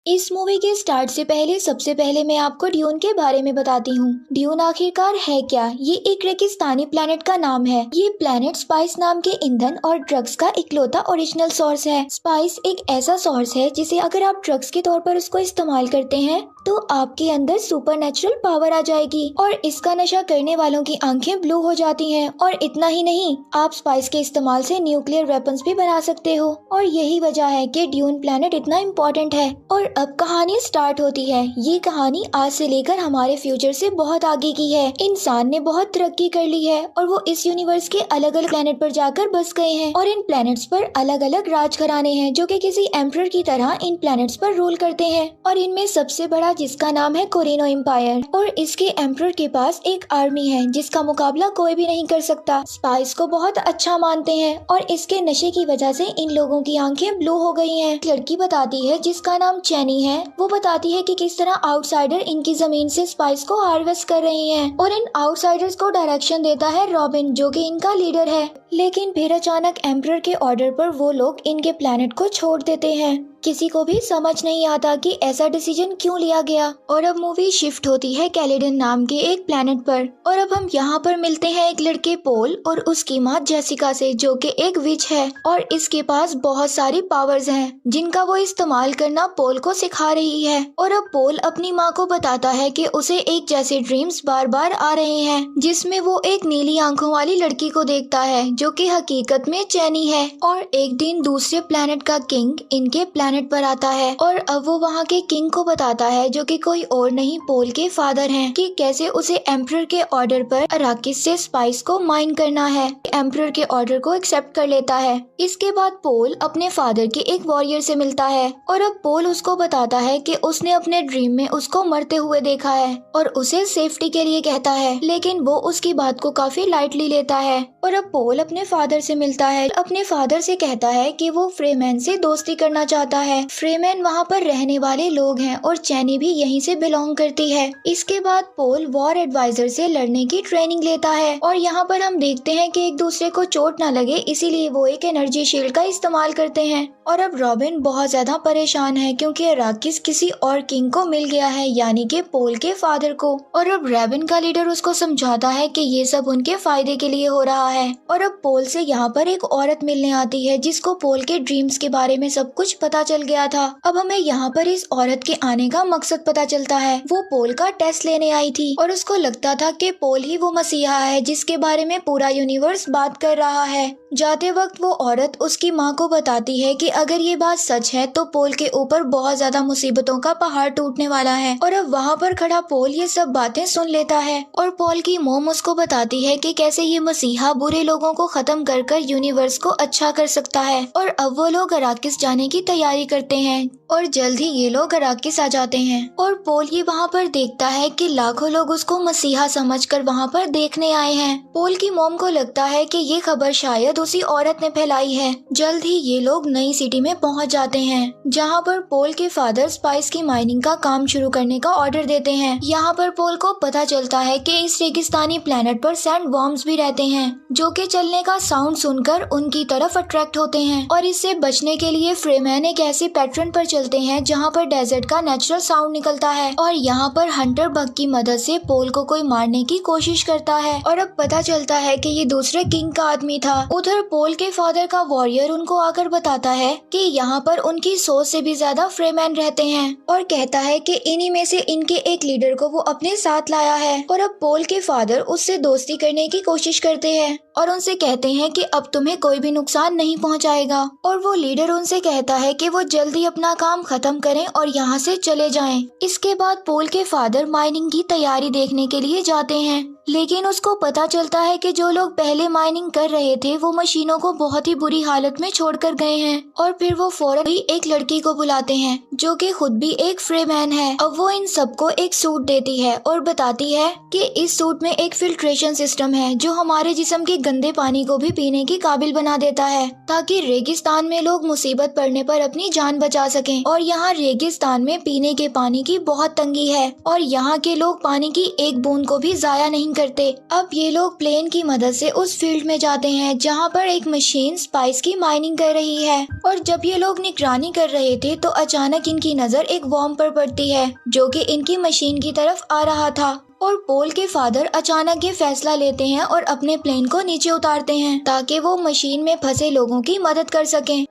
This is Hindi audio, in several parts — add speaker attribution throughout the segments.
Speaker 1: इस मूवी के स्टार्ट से पहले सबसे पहले मैं आपको ड्यून के बारे में बताती हूँ। ड्यून आखिरकार है क्या? ये एक रेगिस्तानी प्लेनेट का नाम है। ये प्लेनेट स्पाइस नाम के ईंधन और ड्रग्स का इकलौता ओरिजिनल सोर्स है। स्पाइस एक ऐसा सोर्स है जिसे अगर आप ड्रग्स के तौर पर उसको इस्तेमाल करते हैं तो आपके अंदर सुपरनेचुरल पावर आ जाएगी और इसका नशा करने वालों की आंखें ब्लू हो जाती हैं। और इतना ही नहीं, आप स्पाइस के इस्तेमाल से न्यूक्लियर वेपन्स भी बना सकते हो। और यही वजह है कि ड्यून प्लेनेट इतना इम्पोर्टेंट है। और अब कहानी स्टार्ट होती है। ये कहानी आज से लेकर हमारे फ्यूचर से बहुत आगे की है। इंसान ने बहुत तरक्की कर ली है और वो इस यूनिवर्स के अलग अलग प्लेनेट पर जाकर बस गए हैं और इन प्लेनेट्स पर अलग अलग राज घराने हैं जो कि किसी एम्परर की तरह इन प्लेनेट्स पर रूल करते हैं। और इनमें सबसे बड़ा जिसका नाम है कोरिनो एम्पायर, और इसके एम्परर के पास एक आर्मी है जिसका मुकाबला कोई भी नहीं कर सकता। स्पाइस को बहुत अच्छा मानते हैं और इसके नशे की वजह से इन लोगों की आंखें ब्लू हो गई हैं। एक लड़की बताती है जिसका नाम चैनी है। वो बताती है कि किस तरह आउटसाइडर इनकी जमीन से स्पाइस को हार्वेस्ट कर रहे हैं और इन आउटसाइडर्स को डायरेक्शन देता है रॉबिन जो कि इनका लीडर है। लेकिन फिर अचानक एम्परर के ऑर्डर पर वो लोग इनके प्लेनेट को छोड़ देते हैं। किसी को भी समझ नहीं आता कि ऐसा डिसीजन क्यों लिया गया। और अब मूवी शिफ्ट होती है कैलेडन नाम के एक प्लेनेट पर और अब हम यहाँ पर मिलते हैं एक लड़के पोल और उसकी माँ जेसिका से जो कि एक विच है और इसके पास बहुत सारी पावर्स हैं जिनका वो इस्तेमाल करना पोल को सिखा रही है। और अब पोल अपनी माँ को बताता है कि उसे एक जैसे ड्रीम्स बार बार आ रहे हैं जिसमें वो एक नीली आंखों वाली लड़की को देखता है जो कि हकीकत में चैनी है। और एक दिन दूसरे प्लेनेट का किंग इनके प्लेनेट पर आता है और अब वो वहाँ के किंग को बताता है जो कि कोई और नहीं पोल के फादर हैं कि कैसे उसे एम्परर के ऑर्डर पर अराकिस से स्पाइस को माइन करना है। एम्परर के ऑर्डर को एक्सेप्ट कर लेता है। इसके बाद पोल अपने फादर के एक वॉरियर से मिलता है और अब पोल उसको बताता है कि उसने अपने ड्रीम में उसको मरते हुए देखा है और उसे सेफ्टी के लिए कहता है, लेकिन वो उसकी बात को काफी लाइटली लेता है। और अब पोल अपने फादर से मिलता है, अपने फादर से कहता है कि वो फ्रेमैन से दोस्ती करना चाहता है। फ्रेमैन वहाँ पर रहने वाले लोग हैं और चैनी भी यहीं से बिलोंग करती है। इसके बाद पोल वॉर एडवाइजर से लड़ने की ट्रेनिंग लेता है और यहाँ पर हम देखते हैं कि एक दूसरे को चोट ना लगे इसीलिए वो एक एनर्जी शील्ड का इस्तेमाल करते हैं। और अब रॉबिन बहुत ज्यादा परेशान है क्योंकि अराकिस किसी और किंग को मिल गया है यानी कि पोल के फादर को। और अब रॉबिन का लीडर उसको समझाता है कि ये सब उनके फायदे के लिए हो रहा है। और अब पोल से यहाँ पर एक औरत मिलने आती है जिसको पोल के ड्रीम्स के बारे में सब कुछ पता चल गया था। अब हमें यहाँ पर इस औरत के आने का मकसद पता चलता है। वो पोल का टेस्ट लेने आई थी और उसको लगता था कि पोल ही वो मसीहा है जिसके बारे में पूरा यूनिवर्स बात कर रहा है। जाते वक्त वो औरत उसकी माँ को बताती है कि अगर ये बात सच है तो पोल के ऊपर बहुत ज्यादा मुसीबतों का पहाड़ टूटने वाला है। और अब वहाँ पर खड़ा पोल ये सब बातें सुन लेता है और पोल की मोम उसको बताती है कि कैसे ये मसीहा बुरे लोगों को खत्म कर कर यूनिवर्स को अच्छा कर सकता है। और अब वो लोग अराकिस जाने की तैयारी करते हैं और जल्द ही ये लोग अराकिस आ जाते हैं। और पोल ये वहाँ पर देखता है कि लाखों लोग उसको मसीहा समझकर वहाँ पर देखने आए हैं। पोल की मोम को लगता है कि ये खबर शायद उसी औरत ने फैलाई है। जल्द ही ये लोग नई सिटी में पहुँच जाते हैं जहाँ पर पोल के फादर स्पाइस की माइनिंग का काम शुरू करने का ऑर्डर देते हैं। यहाँ पर पोल को पता चलता है कि इस रेगिस्तानी प्लेनेट पर सैंड वर्म्स भी रहते हैं जो कि चलने का साउंड सुनकर उनकी तरफ अट्रैक्ट होते हैं। और इससे बचने के लिए फ्रेमैन एक ऐसे पैटर्न पर चलते हैं जहाँ पर डेजर्ट का नेचुरल साउंड निकलता है और यहाँ पर हंटर बग की मदद से पोल को कोई मारने की कोशिश करता है। और अब पता चलता है कि ये दूसरे किंग का आदमी था। उधर पोल के फादर का वॉरियर उनको आकर बताता है कि यहाँ पर उनकी 100 से भी ज्यादा फ्रेमैन रहते हैं और कहता है कि इन्हीं में से इनके एक लीडर को वो अपने साथ लाया है। और अब पोल के फादर उससे दोस्ती करने की कोशिश करते हैं और उनसे कहते हैं कि अब तुम्हें कोई भी नुकसान नहीं पहुंचाएगा। और वो लीडर उनसे कहता है कि वो जल्दी अपना काम खत्म करें और यहाँ से चले जाएं। इसके बाद पोल के फादर माइनिंग की तैयारी देखने के लिए जाते हैं, लेकिन उसको पता चलता है कि जो लोग पहले माइनिंग कर रहे थे वो मशीनों को बहुत ही बुरी हालत में छोड़कर गए हैं। और फिर वो फौरन ही एक लड़की को बुलाते हैं जो कि खुद भी एक फ्रेमैन है। अब वो इन सबको एक सूट देती है और बताती है कि इस सूट में एक फिल्ट्रेशन सिस्टम है जो हमारे जिस्म के गंदे पानी को भी पीने की काबिल बना देता है ताकि रेगिस्तान में लोग मुसीबत पड़ने पर अपनी जान बचा सकें। और यहाँ रेगिस्तान में पीने के पानी की बहुत तंगी है और यहाँ के लोग पानी की एक बूंद को भी जाया नहीं करते। अब ये लोग प्लेन की मदद से उस फील्ड में जाते हैं जहाँ पर एक मशीन स्पाइस की माइनिंग कर रही है। और जब ये लोग निगरानी कर रहे थे तो अचानक इनकी नजर एक वॉर्म पर पड़ती है जो कि इनकी मशीन की तरफ आ रहा था। और पोल के फादर अचानक ये फैसला लेते हैं और अपने प्लेन को नीचे उतारते हैं ताकि वो मशीन में फंसे लोगों की मदद कर सकें।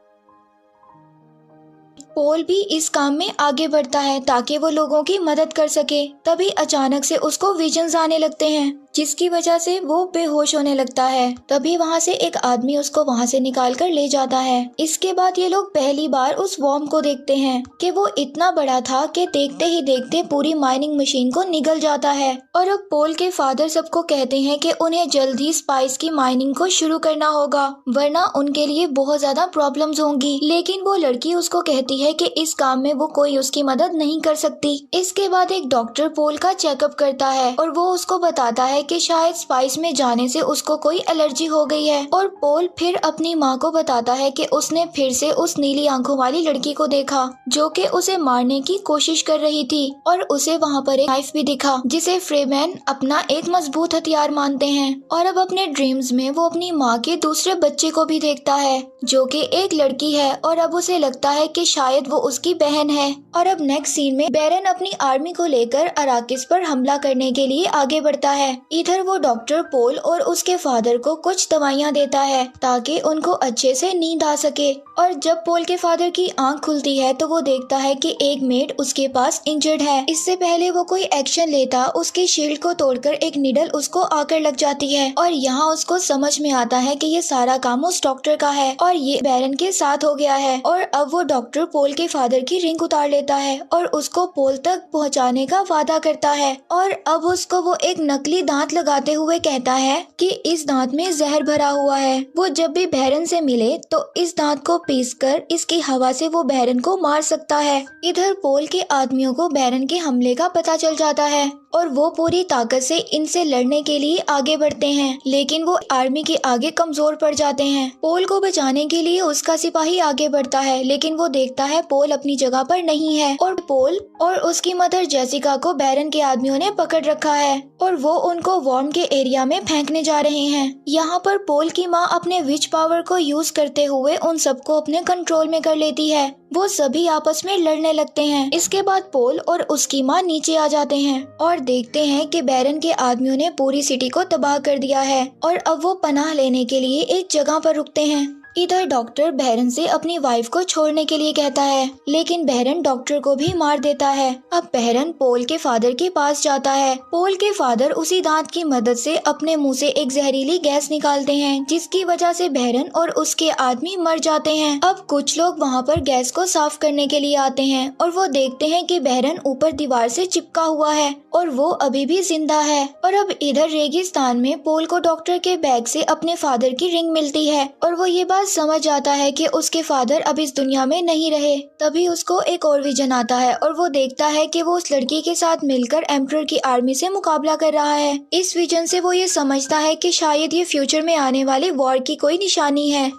Speaker 1: पोल भी इस काम में आगे बढ़ता है ताकि वो लोगों की मदद कर सके। तभी अचानक से उसको विजन्स आने लगते हैं जिसकी वजह से वो बेहोश होने लगता है। तभी वहाँ से एक आदमी उसको वहाँ से निकाल कर ले जाता है। इसके बाद ये लोग पहली बार उस वॉर्म को देखते हैं कि वो इतना बड़ा था कि देखते ही देखते पूरी माइनिंग मशीन को निगल जाता है। और अब पोल के फादर सबको कहते हैं कि उन्हें जल्द ही स्पाइस की माइनिंग को शुरू करना होगा वरना उनके लिए बहुत ज्यादा प्रॉब्लम्स होंगी। लेकिन वो लड़की उसको कहती है कि इस काम में वो कोई उसकी मदद नहीं कर सकती। इसके बाद एक डॉक्टर पोल का चेकअप करता है और वो उसको बताता है कि शायद स्पाइस में जाने से उसको कोई एलर्जी हो गई है। और पोल फिर अपनी माँ को बताता है कि उसने फिर से उस नीली आंखों वाली लड़की को देखा जो कि उसे मारने की कोशिश कर रही थी। और उसे वहाँ पर एक नाइफ भी दिखा जिसे फ्रीमैन अपना एक मजबूत हथियार मानते हैं। और अब अपने ड्रीम्स में वो अपनी माँ के दूसरे बच्चे को भी देखता है जो कि एक लड़की है। और अब उसे लगता है कि शायद वो उसकी बहन है। और अब नेक्स्ट सीन में बैरन अपनी आर्मी को लेकर अराकिस पर हमला करने के लिए आगे बढ़ता है। इधर वो डॉक्टर पोल और उसके फादर को कुछ दवाइयाँ देता है ताकि उनको अच्छे से नींद आ सके। और जब पोल के फादर की आंख खुलती है तो वो देखता है कि एक मेड उसके पास इंजर्ड है। इससे पहले वो कोई एक्शन लेता उसकी शील्ड को तोड़कर एक निडल उसको आकर लग जाती है। और यहाँ उसको समझ में आता है कि ये सारा काम उस डॉक्टर का है और ये बैरन के साथ हो गया है। और अब वो डॉक्टर पोल के फादर की रिंग उतार लेता है और उसको पोल तक पहुँचाने का वादा करता है। और अब उसको वो एक नकली दांत लगाते हुए कहता है कि इस दांत में जहर भरा हुआ है। वो जब भी बैरन से मिले तो इस दांत को पीसकर इसकी हवा से वो बैरन को मार सकता है। इधर पोल के आदमियों को बैरन के हमले का पता चल जाता है और वो पूरी ताकत से इनसे लड़ने के लिए आगे बढ़ते हैं। लेकिन वो आर्मी के आगे कमजोर पड़ जाते हैं। पोल को बचाने के लिए उसका सिपाही आगे बढ़ता है लेकिन वो देखता है पोल अपनी जगह पर नहीं है और पोल और उसकी मदर जेसिका को बैरन के आदमियों ने पकड़ रखा है और वो उनको वॉर्म के एरिया में फेंकने जा रहे हैं। यहाँ पर पोल की माँ अपने विच पावर को यूज करते हुए उन सबको अपने कंट्रोल में कर लेती है। वो सभी आपस में लड़ने लगते हैं। इसके बाद पोल और उसकी माँ नीचे आ जाते हैं और देखते हैं कि बैरन के आदमियों ने पूरी सिटी को तबाह कर दिया है और अब वो पनाह लेने के लिए एक जगह पर रुकते हैं। इधर डॉक्टर बैरन से अपनी वाइफ को छोड़ने के लिए कहता है लेकिन बैरन डॉक्टर को भी मार देता है। अब बैरन पोल के फादर के पास जाता है। पोल के फादर उसी दांत की मदद से अपने मुंह से एक जहरीली गैस निकालते हैं जिसकी वजह से बैरन और उसके आदमी मर जाते हैं। अब कुछ लोग वहाँ पर गैस को साफ करने के लिए आते हैं और वो देखते हैं कि बैरन ऊपर दीवार से चिपका हुआ है और वो अभी भी जिंदा है। और अब इधर रेगिस्तान में पोल को डॉक्टर के बैग से अपने फादर की रिंग मिलती है और वो ये बात समझ जाता है कि उसके फादर अब इस दुनिया में नहीं रहे। तभी उसको एक और विजन आता है और वो देखता है कि वो उस लड़की के साथ मिलकर एम्परर की आर्मी से मुकाबला कर रहा है। इस विजन से वो ये समझता है कि शायद ये फ्यूचर में आने वाले वॉर की कोई निशानी है।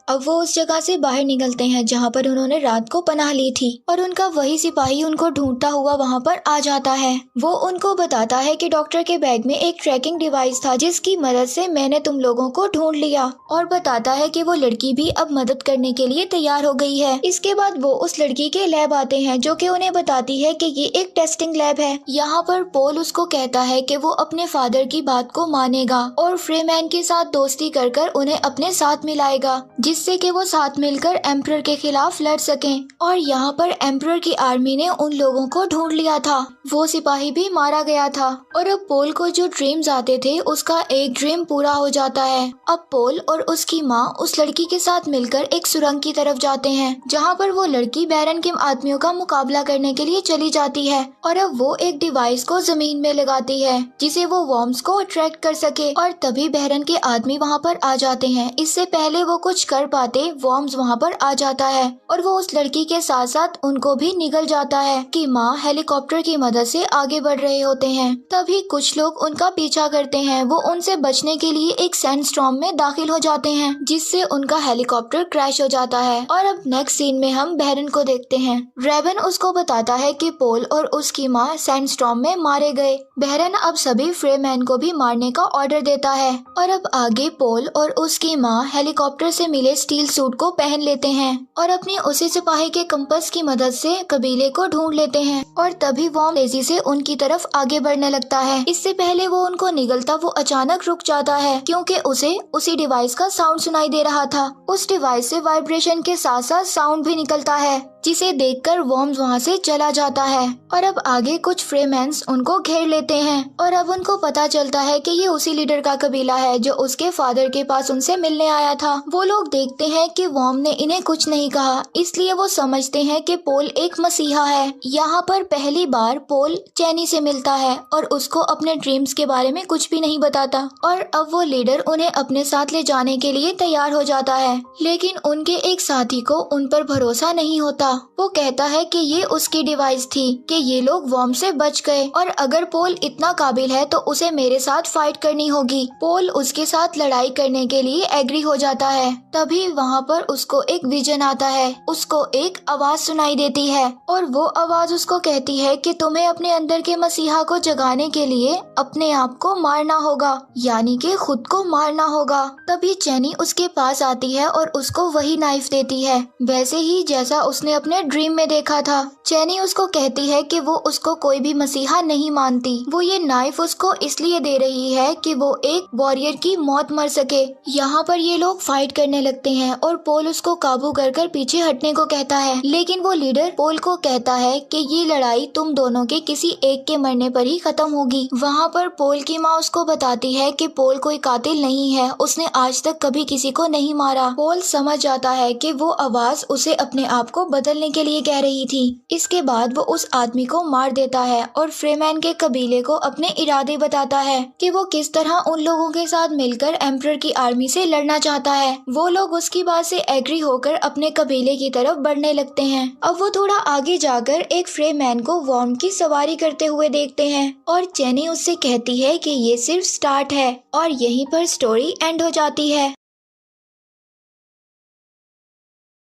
Speaker 1: अब वो उस जगह से बाहर निकलते हैं जहाँ पर उन्होंने रात को पनाह ली थी और उनका वही सिपाही उनको ढूंढता हुआ वहाँ पर आ जाता है। वो उनको बताता है कि डॉक्टर के बैग में एक ट्रैकिंग डिवाइस था जिसकी मदद से मैंने तुम लोगों को ढूंढ लिया और बताता है कि वो लड़की भी अब मदद करने के लिए तैयार हो गई है। इसके बाद वो उस लड़की के लैब आते हैं जो कि उन्हें बताती है कि ये एक टेस्टिंग लैब है। यहाँ पर पोल उसको कहता है कि वो अपने फादर की बात को मानेगा और फ्रीमैन के साथ दोस्ती कर कर उन्हें अपने साथ मिलाएगा जिससे कि वो साथ मिलकर एम्परर के खिलाफ लड़ सकें। और यहाँ पर एम्परर की आर्मी ने उन लोगों को ढूंढ लिया था। वो सिपाही भी मारा गया था और अब पोल को जो ड्रीम्स आते थे उसका एक ड्रीम पूरा हो जाता है। अब पोल और उसकी माँ उस लड़की के साथ मिलकर एक सुरंग की तरफ जाते हैं जहाँ पर वो लड़की बैरन के आदमियों का मुकाबला करने के लिए चली जाती है। और अब वो एक डिवाइस को जमीन में लगाती है जिसे वो वॉर्म्स को अट्रैक्ट कर सके और तभी बैरन के आदमी वहाँ पर आ जाते हैं। इससे पहले वो कुछ कर कर पाते वॉर्म्स वहाँ पर आ जाता है और वो उस लड़की के साथ साथ उनको भी निगल जाता है कि माँ हेलीकॉप्टर की मदद से आगे बढ़ रहे होते हैं। तभी कुछ लोग उनका पीछा करते हैं। वो उनसे बचने के लिए एक सैंडस्टॉर्म में दाखिल हो जाते हैं जिससे उनका हेलीकॉप्टर क्रैश हो जाता है। और अब नेक्स्ट सीन में हम बहरन को देखते हैं। रेवन उसको बताता है कि पोल और उसकी माँ सैंडस्टॉर्म में मारे गए। बहरन अब सभी फ्रेमैन को भी मारने का ऑर्डर देता है और अब आगे पोल और उसकी माँ हेलीकॉप्टर से मिले स्टील सूट को पहन लेते हैं और अपने उसी सिपाही के कंपास की मदद से कबीले को ढूंढ लेते हैं। और तभी वॉर्म तेजी से उनकी तरफ आगे बढ़ने लगता है। इससे पहले वो उनको निगलता वो अचानक रुक जाता है क्योंकि उसे उसी डिवाइस का साउंड सुनाई दे रहा था। उस डिवाइस से वाइब्रेशन के साथ साथ साउंड भी निकलता है जिसे देखकर वॉर्म्स वहाँ से चला जाता है। और अब आगे कुछ फ्रेमैन्स उनको घेर लेते हैं और अब उनको पता चलता है कि ये उसी लीडर का कबीला है जो उसके फादर के पास उनसे मिलने आया था। वो लोग देखते हैं कि वॉर्म ने इन्हें कुछ नहीं कहा, इसलिए वो समझते हैं कि पोल एक मसीहा है। यहाँ पर पहली बार पोल चैनी से मिलता है और उसको अपने ड्रीम्स के बारे में कुछ भी नहीं बताता और अब वो लीडर उन्हें अपने साथ ले जाने के लिए तैयार हो जाता है। लेकिन उनके एक साथी को उन पर भरोसा नहीं होता। वो कहता है कि ये उसकी डिवाइस थी कि ये लोग वॉर्म से बच गए और अगर पोल इतना काबिल है तो उसे मेरे साथ फाइट करनी होगी। पोल उसके साथ लड़ाई करने के लिए एग्री हो जाता है। तभी वहाँ पर उसको एक विजन आता है। उसको एक आवाज सुनाई देती है और वो आवाज उसको कहती है कि तुम्हें अपने अंदर के मसीहा को जगाने के लिए अपने आप को मारना होगा, यानी कि खुद को मारना होगा। तभी चैनी उसके पास आती है और उसको वही नाइफ देती है, वैसे ही जैसा उसने अपने ड्रीम में देखा था। चैनी उसको कहती है कि वो उसको कोई भी मसीहा नहीं मानती। वो ये नाइफ उसको इसलिए दे रही है कि वो एक वॉरियर की मौत मर सके। यहाँ पर ये लोग फाइट करने लगते हैं और पोल उसको काबू कर पीछे हटने को कहता है, लेकिन वो लीडर पोल को कहता है कि ये लड़ाई तुम दोनों के किसी एक के मरने पर ही खत्म होगी। वहाँ पर पोल की माँ उसको बताती है कि पोल कोई कातिल नहीं है, उसने आज तक कभी किसी को नहीं मारा। पोल समझ जाता है कि वो आवाज उसे अपने आप को बदलने के लिए कह रही थी। इसके बाद वो उस आदमी को मार देता है और फ्रेमैन के कबीले को अपने इरादे बताता है कि वो किस तरह उन लोगों के साथ मिलकर एम्परर की आर्मी से लड़ना चाहता है। वो लोग उसकी बात से एग्री होकर अपने कबीले की तरफ बढ़ने लगते हैं। अब वो थोड़ा आगे जाकर एक फ्रेमैन को वॉर्म की सवारी करते हुए देखते हैं और चैनी उससे कहती है कि ये सिर्फ स्टार्ट है और यहीं पर स्टोरी एंड हो जाती है।